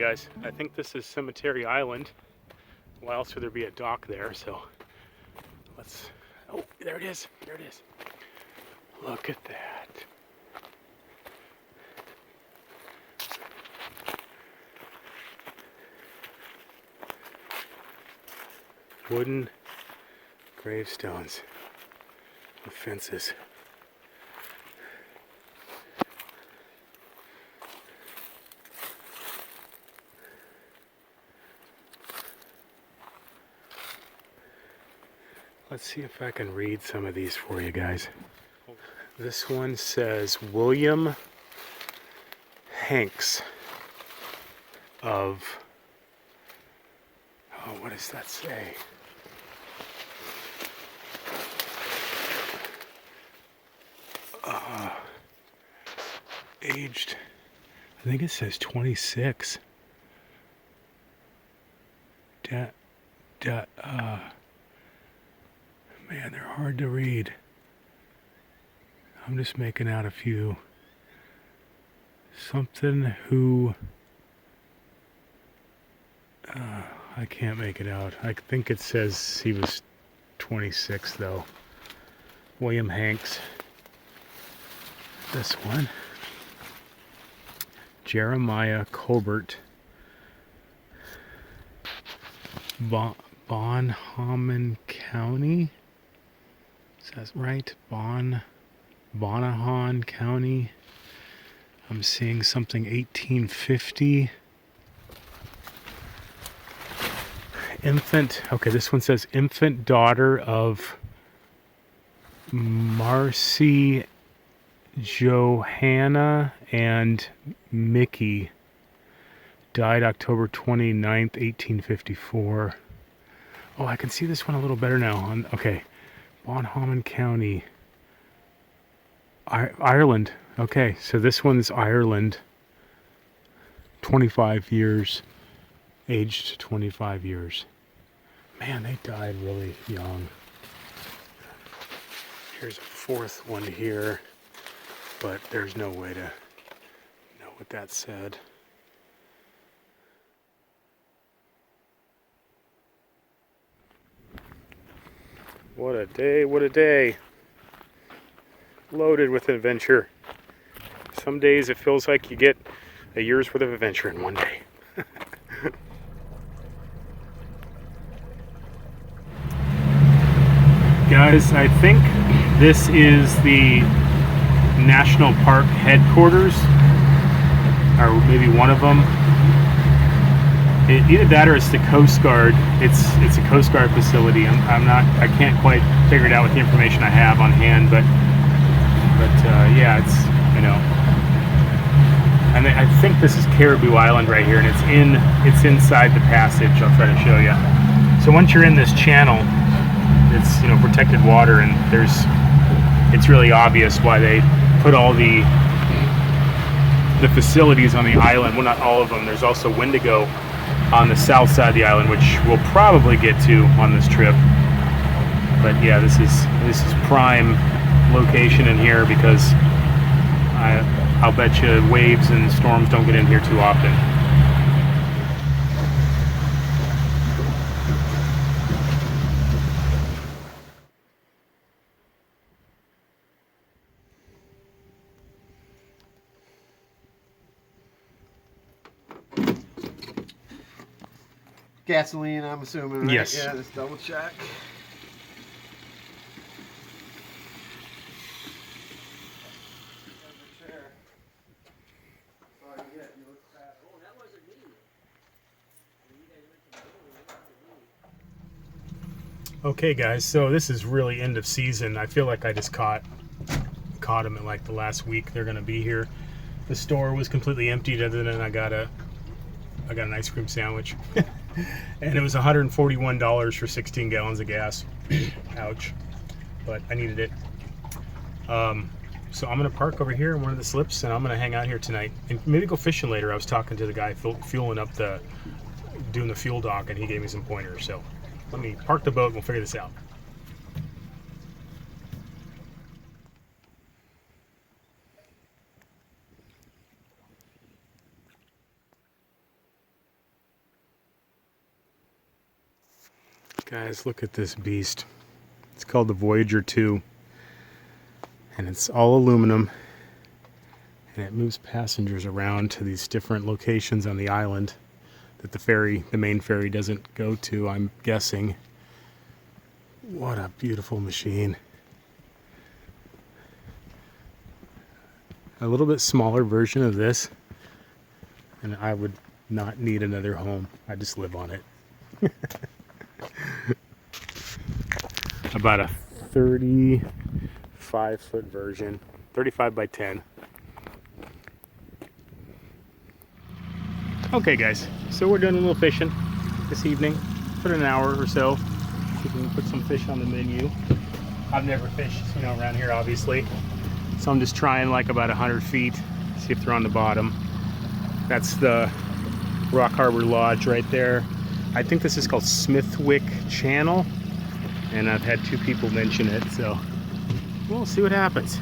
guys, I think this is Cemetery Island. Why else would there be a dock there? So let's, oh, there it is, there it is. Look at that. Wooden gravestones with fences. Let's see if I can read some of these for you guys. This one says William Hanks of, oh, what does that say? Aged, I think it says 26. Man, they're hard to read. I'm just making out a few. Something who, I can't make it out. I think it says he was 26 though. William Hanks. This one. Jeremiah Colbert. Bonham County. Is that right? Bonahon County. I'm seeing something 1850. Infant. Okay, this one says infant daughter of Marcy Johanna and Mickey. Died October 29th, 1854. Oh, I can see this one a little better now. Okay. Bonham County. Ireland. Okay, so this one's Ireland. 25 years. Aged 25 years. Man, they died really young. Here's a fourth one here, but there's no way to know what that said. What a day, what a day. Loaded with adventure. Some days it feels like you get a year's worth of adventure in one day. Guys, I think this is the National Park headquarters, or maybe one of them. Either that or it's the Coast Guard. It's a Coast Guard facility. I can't quite figure it out with the information I have on hand, but yeah, it's, you know. And I think this is Caribou Island right here, and it's inside the passage. I'll try to show you. So once you're in this channel, it's, you know, protected water, and it's really obvious why they put all the facilities on the island. Well, not all of them. There's also Wendigo on the south side of the island, which we'll probably get to on this trip. But yeah, this is prime location in here, because I'll bet you waves and storms don't get in here too often. Gasoline, I'm assuming, right? Yes. Yeah, let's double check. Okay guys, so this is really end of season. I feel like I just caught them in like the last week they're gonna be here. The store was completely emptied, other than I got an ice cream sandwich. And it was $141 for 16 gallons of gas. Ouch. But I needed it. So I'm gonna park over here in one of the slips, and I'm gonna hang out here tonight and maybe go fishing later. I was talking to the guy fueling up doing the fuel dock, and he gave me some pointers. So let me park the boat and we'll figure this out. Guys, look at this beast. It's called the Voyager 2. And it's all aluminum. And it moves passengers around to these different locations on the island that the main ferry doesn't go to, I'm guessing. What a beautiful machine. A little bit smaller version of this. And I would not need another home. I just live on it. About a 35-foot version, 35 by 10. Okay guys, so we're doing a little fishing this evening for an hour or so. We can put some fish on the menu. I've never fished, around here obviously. So I'm just trying like about 100 feet, see if they're on the bottom. That's the Rock Harbor Lodge right there. I think this is called Smithwick Channel. And I've had 2 people mention it, so we'll see what happens.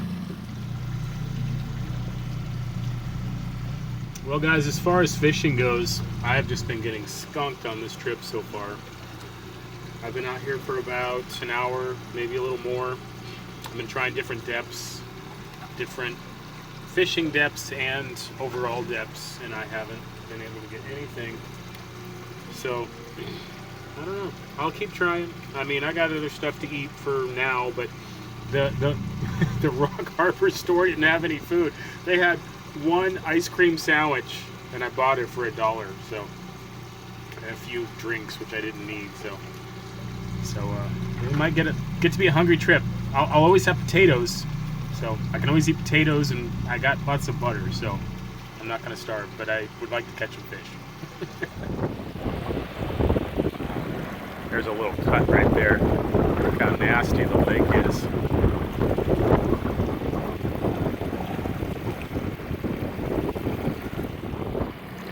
Well guys, as far as fishing goes, I have just been getting skunked on this trip so far. I've been out here for about an hour, maybe a little more. I've been trying different depths, different fishing depths and overall depths, and I haven't been able to get anything. So, I don't know. I'll keep trying. I mean, I got other stuff to eat for now, but the the Rock Harbor store didn't have any food. They had one ice cream sandwich, and I bought it for $1. So, and a few drinks, which I didn't need. So it might get to be a hungry trip. I'll always have potatoes, so I can always eat potatoes, and I got lots of butter, so I'm not gonna starve. But I would like to catch some fish. There's a little cut right there. Look how nasty the lake is.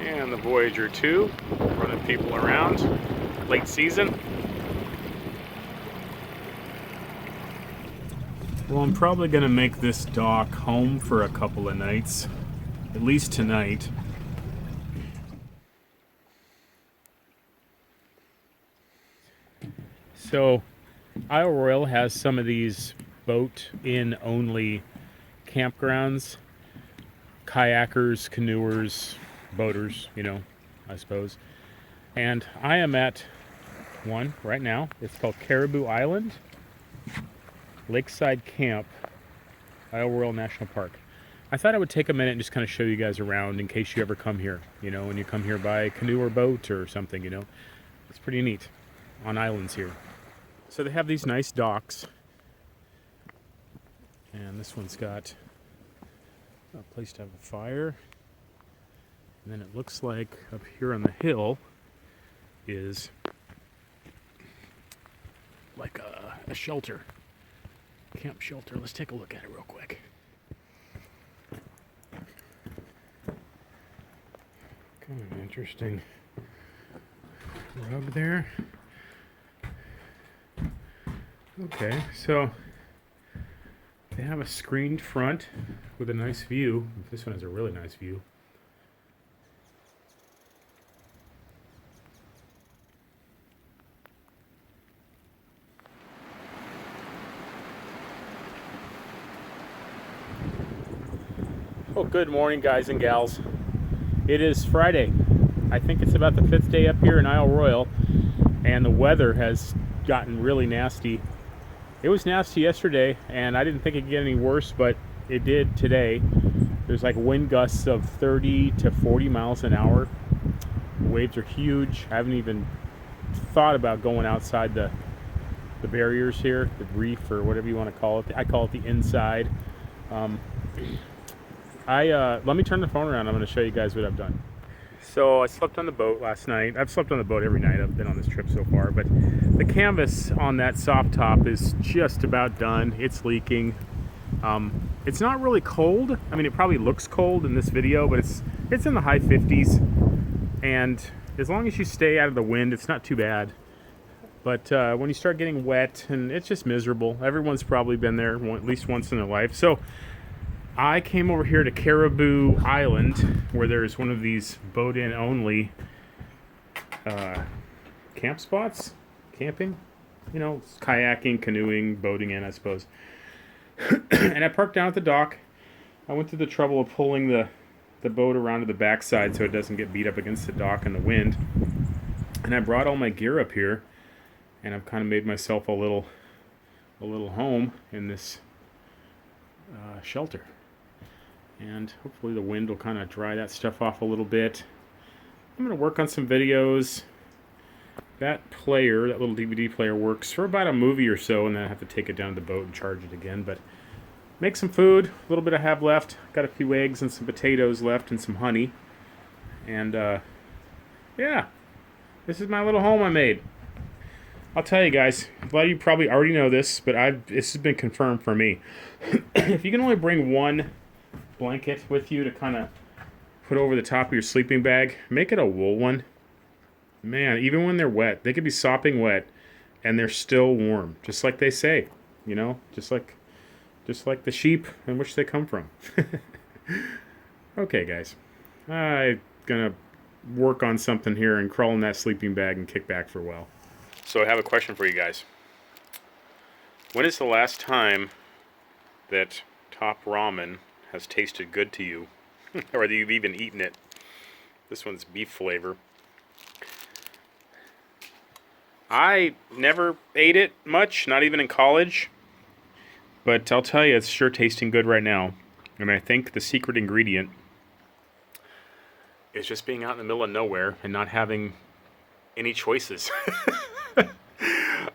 And the Voyager 2, running people around. Late season. Well, I'm probably going to make this dock home for a couple of nights. At least tonight. So, Isle Royale has some of these boat-in only campgrounds. Kayakers, canoers, boaters, I suppose. And I am at one right now. It's called Caribou Island, Lakeside Camp, Isle Royale National Park. I thought I would take a minute and just kind of show you guys around in case you ever come here, when you come here by canoe or boat or something, It's pretty neat on islands here. So they have these nice docks, and this one's got a place to have a fire, and then it looks like up here on the hill is like a shelter, camp shelter. Let's take a look at it real quick. Kind of an interesting rug there. Okay, so they have a screened front with a nice view. This one has a really nice view. Oh, good morning, guys and gals. It is Friday. I think it's about the 5th day up here in Isle Royale, and the weather has gotten really nasty. It was nasty yesterday, and I didn't think it'd get any worse, but it did today. There's like wind gusts of 30 to 40 miles an hour. The waves are huge. I haven't even thought about going outside the barriers here, the reef or whatever you want to call it. I call it the inside. Let me turn the phone around. I'm going to show you guys what I've done. So I slept on the boat last night. I've slept on the boat every night I've been on this trip so far, but the canvas on that soft top is just about done. It's leaking. It's not really cold. I mean, it probably looks cold in this video, but it's in the high 50s, and as long as you stay out of the wind, it's not too bad. But when you start getting wet, and it's just miserable. Everyone's probably been there at least once in their life. So I came over here to Caribou Island, where there's one of these boat-in only camp spots, camping. you know, kayaking, canoeing, boating in, I suppose. And I parked down at the dock. I went through the trouble of pulling the boat around to the backside so it doesn't get beat up against the dock in the wind. And I brought all my gear up here, and I've kind of made myself a little home in this shelter. And hopefully the wind will kind of dry that stuff off a little bit. I'm going to work on some videos. That player, that little DVD player, works for about a movie or so, and then I have to take it down to the boat and charge it again. But make some food, a little bit I have left. Got a few eggs and some potatoes left and some honey. And, yeah, this is my little home I made. I'll tell you guys, a lot of you probably already know this, but this has been confirmed for me. If you can only bring one blanket with you to kind of put over the top of your sleeping bag, make it a wool one. Man, even when they're wet, they could be sopping wet, and they're still warm, just like they say, you know, just like the sheep in which they come from. Okay, guys, I'm gonna work on something here and crawl in that sleeping bag and kick back for a while. So I have a question for you guys. When is the last time that Top Ramen has tasted good to you, or that you've even eaten it? This one's beef flavor. I never ate it much, not even in college, but I'll tell you, it's sure tasting good right now. And I think the secret ingredient is just being out in the middle of nowhere and not having any choices.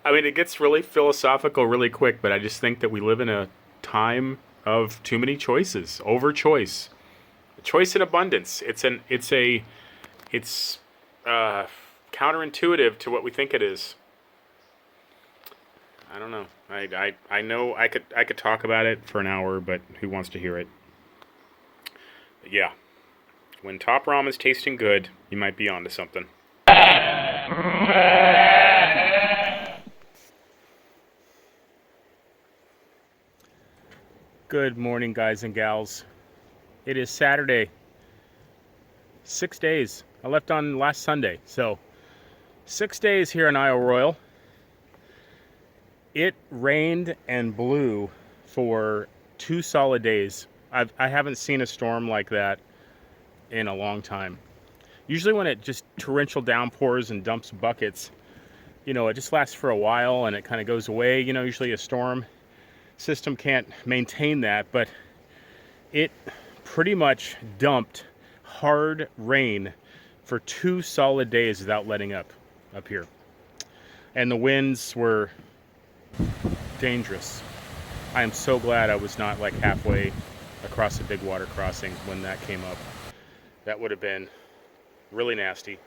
I mean, it gets really philosophical really quick, but I just think that we live in a time of too many choices, over choice, choice in abundance. It's counterintuitive to what we think it is. I don't know. I know I could talk about it for an hour, but who wants to hear it? But yeah, when Top Ramen's tasting good, you might be onto something. Good morning, guys and gals. It is Saturday. 6 days. I left on last Sunday, so 6 days here in Isle Royale. It rained and blew for 2 solid days. I haven't seen a storm like that in a long time. Usually when it just torrential downpours and dumps buckets, you know, it just lasts for a while and it kind of goes away. You know, usually a storm system can't maintain that, but it pretty much dumped hard rain for 2 solid days without letting up here. And the winds were dangerous. I am so glad I was not like halfway across a big water crossing when that came up. That would have been really nasty. It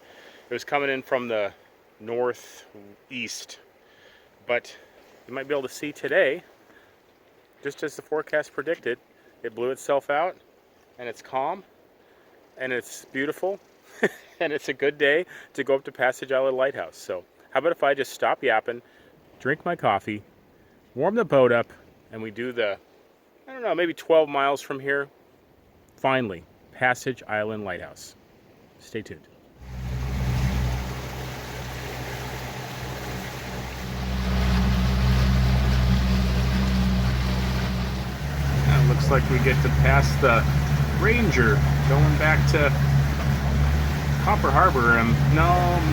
was coming in from the northeast, but you might be able to see today, just as the forecast predicted, it blew itself out, and it's calm, and it's beautiful, and it's a good day to go up to Passage Island Lighthouse. So how about if I just stop yapping, drink my coffee, warm the boat up, and we do the, I don't know, maybe 12 miles from here, finally, Passage Island Lighthouse. Stay tuned. Looks like we get to pass the Ranger going back to Copper Harbor. No,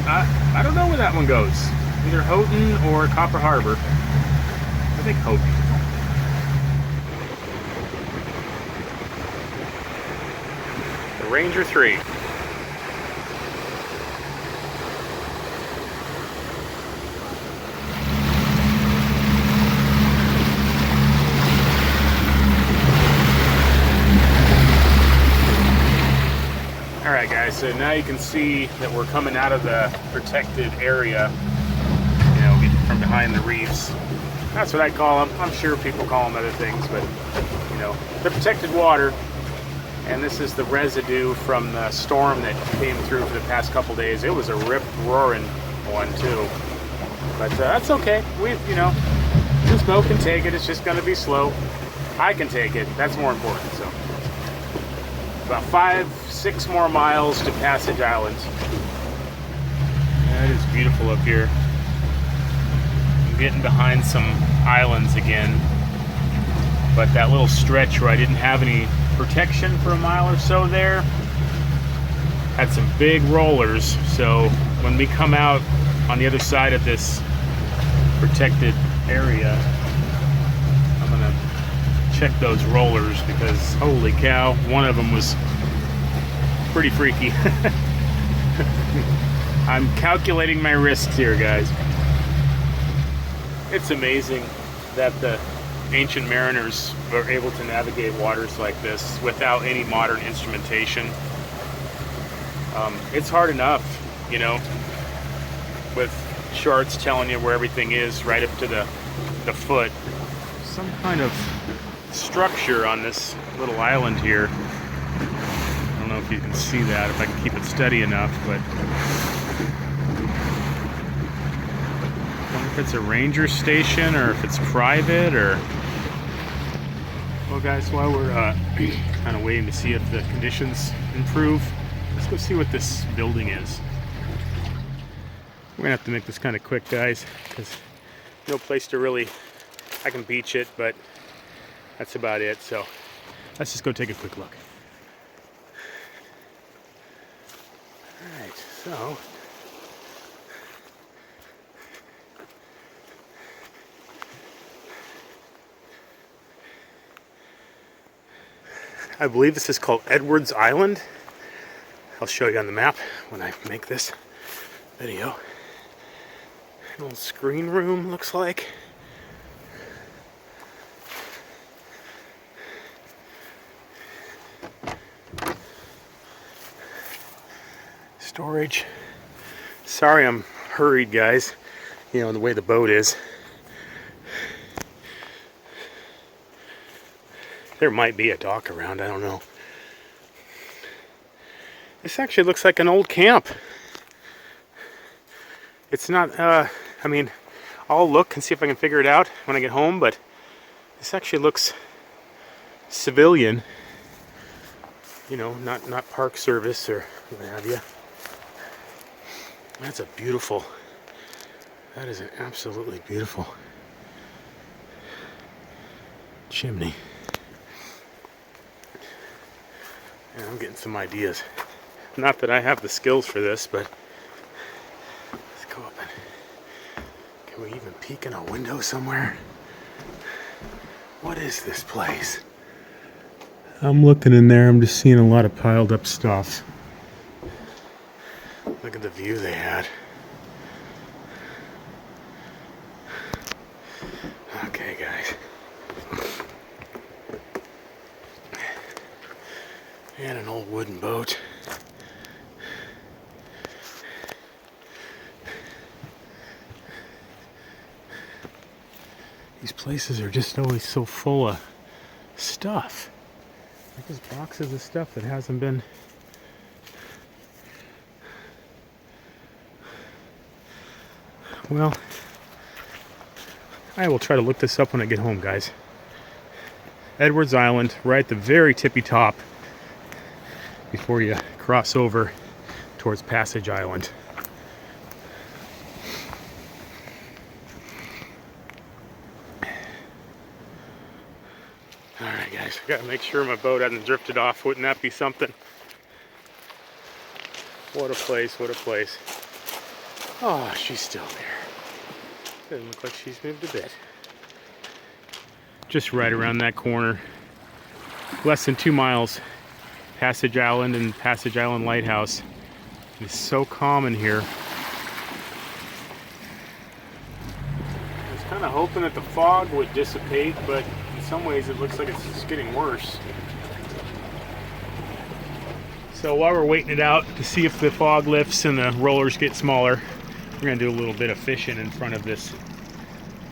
I don't know where that one goes. Either Houghton or Copper Harbor. I think Houghton. The Ranger 3. Alright guys, so now you can see that we're coming out of the protected area, you know, from behind the reefs. That's what I call them. I'm sure people call them other things, but, you know, the protected water. And this is the residue from the storm that came through for the past couple days. It was a rip-roaring one, too. But that's okay. You know, this boat can take it. It's just going to be slow. I can take it. That's more important, so. About 5-6 more miles to Passage Island. Yeah, it is beautiful up here. getting behind some islands again. But that little stretch where I didn't have any protection for a mile or so there had some big rollers. So when we come out on the other side of this protected area, I'm gonna check those rollers because holy cow, one of them was pretty freaky. I'm calculating my risks here, guys. It's amazing that the ancient mariners were able to navigate waters like this without any modern instrumentation. It's hard enough, you know, with charts telling you where everything is right up to the foot. Some kind of structure on this little island here. I don't know if you can see that, if I can keep it steady enough, but I wonder if it's a ranger station or if it's private or... Well guys, while we're kind of waiting to see if the conditions improve, let's go see what this building is. We're gonna have to make this kind of quick, guys, because no place to really... I can beach it, but that's about it. So let's just go take a quick look. All right, so I believe this is called Edwards Island. I'll show you on the map when I make this video. An old screen room looks like. Storage. Sorry I'm hurried, guys. You know, the way the boat is. There might be a dock around, I don't know. This actually looks like an old camp. It's not, I mean, I'll look and see if I can figure it out when I get home, but this actually looks civilian. You know, not park service or what have you. That's a beautiful, that is an absolutely beautiful chimney. And I'm getting some ideas. Not that I have the skills for this, but let's go up and can we even peek in a window somewhere? What is this place? I'm looking in there, I'm just seeing a lot of piled up stuff. Look at the view they had. Okay, guys. And an old wooden boat. These places are just always so full of stuff. Like just boxes of stuff that hasn't been... Well, I will try to look this up when I get home, guys. Edwards Island, right at the very tippy top before you cross over towards Passage Island. Alright guys, I gotta make sure my boat hasn't drifted off. Wouldn't that be something? What a place, what a place. Oh, she's still there. Doesn't look like she's moved a bit. Just right around that corner. Less than 2 miles. Passage Island and Passage Island Lighthouse. It's so calm in here. I was kind of hoping that the fog would dissipate, but in some ways it looks like it's just getting worse. So while we're waiting it out to see if the fog lifts and the rollers get smaller, we're going to do a little bit of fishing in front of this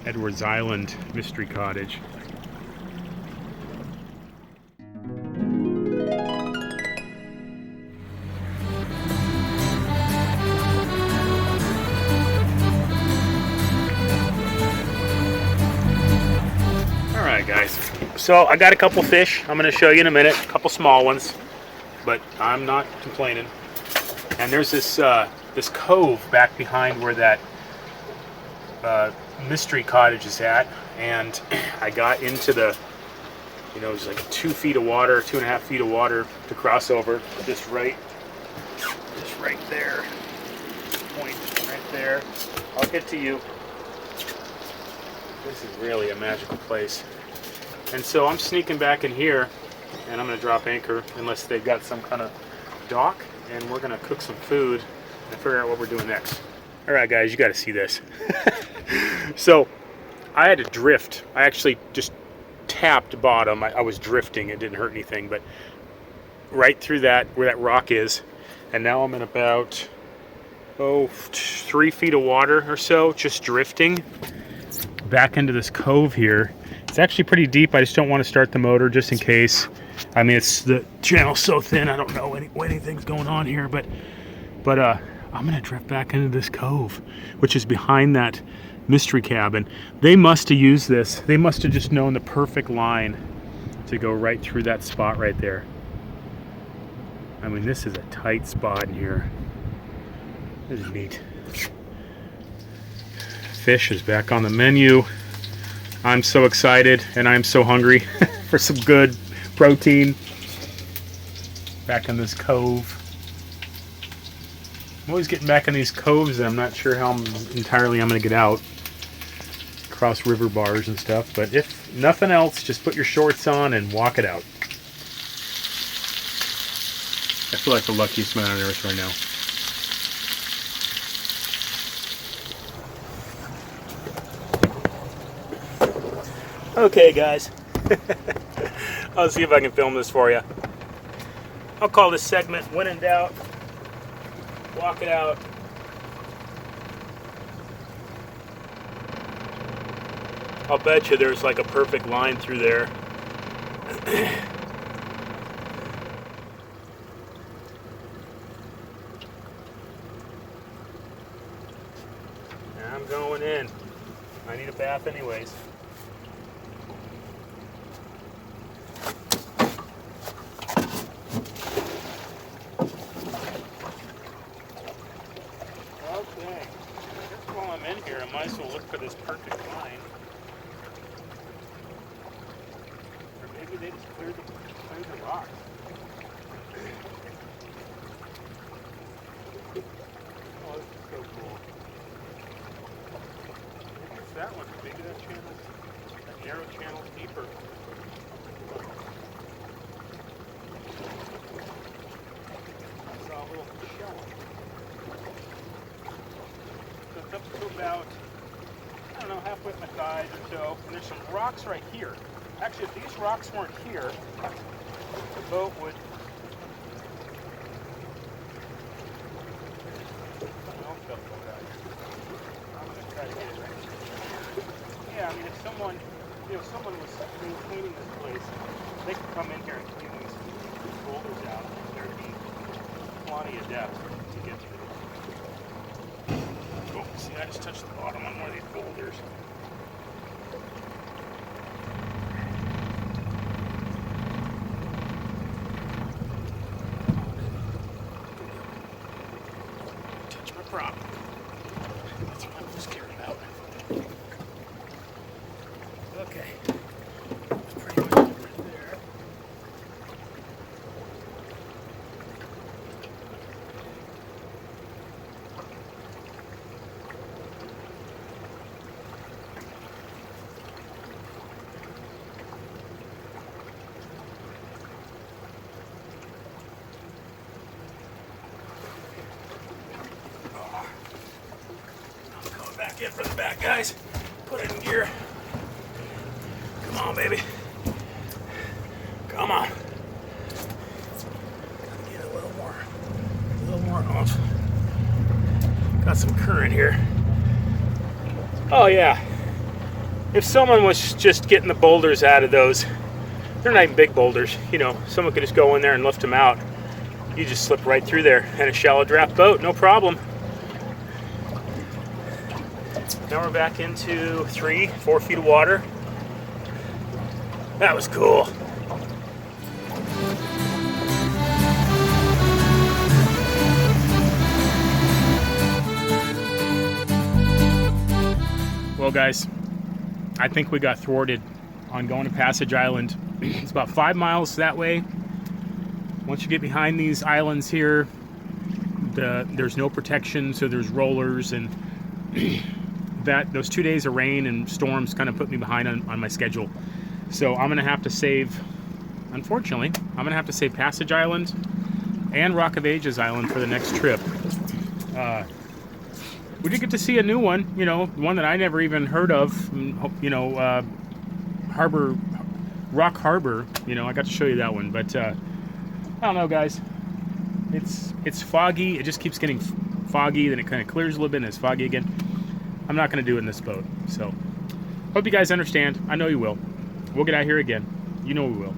Edwards Island mystery cottage. Alright guys, so I got a couple fish I'm going to show you in a minute, a couple small ones, but I'm not complaining. And there's this this cove back behind where that mystery cottage is at, and I got into the, you know, it was like 2 feet of water, 2.5 feet of water to cross over. Just right there. Point right there. I'll get to you. This is really a magical place. And so I'm sneaking back in here, and I'm gonna drop anchor unless they've got some kind of dock, and we're gonna cook some food and figure out what we're doing next. All right, guys, you got to see this. So I had to drift. I actually just tapped bottom. I was drifting. It didn't hurt anything, but right through that, where that rock is, and now I'm in about 3 feet of water or so, just drifting back into this cove here. It's actually pretty deep. I just don't want to start the motor just in case. I mean, it's the channel's so thin. I don't know anything's going on here, but I'm gonna drift back into this cove, which is behind that mystery cabin. They must have used this. They must have just known the perfect line to go right through that spot right there. I mean, this is a tight spot in here. This is neat. Fish is back on the menu. I'm so excited and I'm so hungry for some good protein. Back in this cove. I'm always getting back in these coves and I'm not sure how entirely I'm going to get out. Cross river bars and stuff, but if nothing else, just put your shorts on and walk it out. I feel like the luckiest man on earth right now. Okay, guys. I'll see if I can film this for you. I'll call this segment When in Doubt, Walk It Out. I'll bet you there's like a perfect line through there. I'm going in. I need a bath anyways. Okay. Just while I'm in here, I might as well look for this perfect line. Or maybe they just cleared the rocks. Oh, this is so cool. Maybe it's that one. Maybe that channel, that narrow channel is deeper. I saw a little shell. So it's up to about, I don't know, halfway at my thighs or so. And there's some rocks right here. Actually, if these rocks weren't here, the boat would... Yeah, I mean, if someone was maintaining this place, they could come in here and clean these boulders out. There'd be plenty of depth to get to. Oh, see, I just touched the bottom on one of these boulders. Touch my prop. That's what I'm just scared about. Okay. That's pretty much it right there. I'm coming back in for the back, guys. Put it in gear. Come on, baby. Come on. Get a little more off. Got some current here. Oh yeah. If someone was just getting the boulders out of those, they're not even big boulders, you know, someone could just go in there and lift them out. You just slip right through there. And a shallow draft boat, no problem. Now we're back into 3-4 feet of water. That was cool. Well, guys, I think we got thwarted on going to Passage Island. It's about 5 miles that way. Once you get behind these islands here, there's no protection, so there's rollers, and those 2 days of rain and storms kind of put me behind on my schedule. So I'm gonna have to save, unfortunately, I'm gonna have to save Passage Island and Rock of Ages Island for the next trip. We did get to see a new one, you know, one that I never even heard of, you know, Rock Harbor, you know, I got to show you that one, but I don't know, guys. It's foggy. It just keeps getting foggy, then it kind of clears a little bit and it's foggy again. I'm not going to do it in this boat. So hope you guys understand. I know you will. We'll get out here again. You know we will.